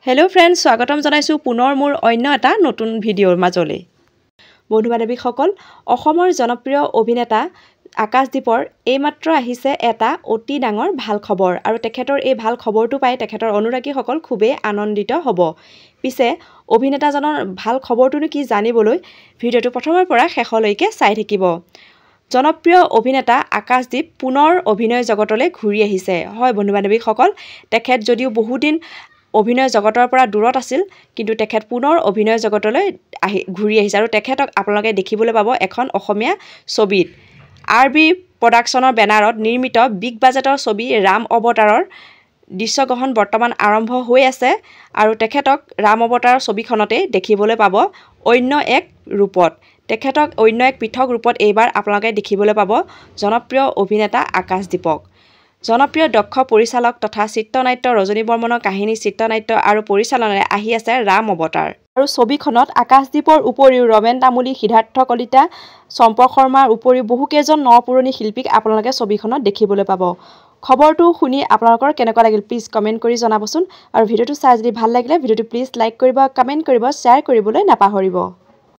hello friends स्वागतम जनाइছো পুনৰ মোৰ অন্য এটা নতুন ভিডিঅ'ৰ মাজলৈ বন্ধু বান্ধৱীসকল অসমৰ জনপ্ৰিয় অভিনেতা আকাশদ্বীপৰ এইমাত্ৰ আহিছে এটা অতি ডাঙৰ ভাল খবৰ আৰু তেখেতৰ এই ভাল খবৰটো পাই তেখেতৰ অনুৰাগীসকল খুবেই আনন্দিত হ'ব পিছে অভিনেতাজনৰ ভাল খবৰটোনো কি জানিবলৈ ভিডিঅ'টো প্ৰথমৰ পৰা শেষলৈকে চাই থাকিব জনপ্ৰিয় অভিনেতা আকাশদ্বীপ পুনৰ অভিনয় জগতলৈ ঘূৰি আহিছে হয় বন্ধু বান্ধৱীসকল তেখেত যদিও বহুদিন অভিনয় জগতৰ পৰা দূৰত আছিল কিন্তু তেখেত পুনৰ অভিনয় জগতলৈ ঘূৰি আহিছে আৰু তেখেতক আপোনালোকে দেখিবলৈ পাব এখন অসমীয়া ছবিত আৰবি প্ৰডাকচনৰ বেনাৰত নিৰ্মিত বিগ বাজেটৰ ছবি ৰাম অৱতাৰৰ দৃশ্যগ্ৰহণ বৰ্তমান আৰম্ভ হৈ আছে আৰু তেখেতক ৰাম অৱতাৰৰ ছবিখনতে দেখিবলৈ পাব অন্য এক ৰূপত তেখেতক অন্য এক পৃথক ৰূপত এইবাৰ আপোনালোকে দেখিবলৈ পাব জনপ্ৰিয় অভিনেতা আকাশদ্বীপক জনপ্ৰিয় দক্ষ পৰিচালক তথা চিত্ৰনাট্য ৰজনী বৰ্মনৰ কাহিনী চিত্ৰনাট্য আৰু পৰিচালনাৰে আহি আছে ৰাম অৱতাৰ আৰু ছবিখনত আকাশদ্বীপৰ উপৰিও ৰমেন তামুলী সিদ্ধাৰ্থ কলিতা সম্পক শৰ্মাৰ উপৰিও বহুকেইজন নপুৰণি শিল্পীক আপোনালোকে ছবিখনত দেখিবলৈ পাব খবৰটো শুনি আপোনালোকৰ কেনেকুৱা লাগিল প্লিজ কমেন্ট কৰি জনাবচোন আৰু ভিডিঅ'টো চাই যদি ভাল লাগিলে ভিডিঅ'টো প্লিজ লাইক কৰিব কমেন্ট কৰিব শ্বেয়াৰ কৰিবলৈ নাপাহৰিব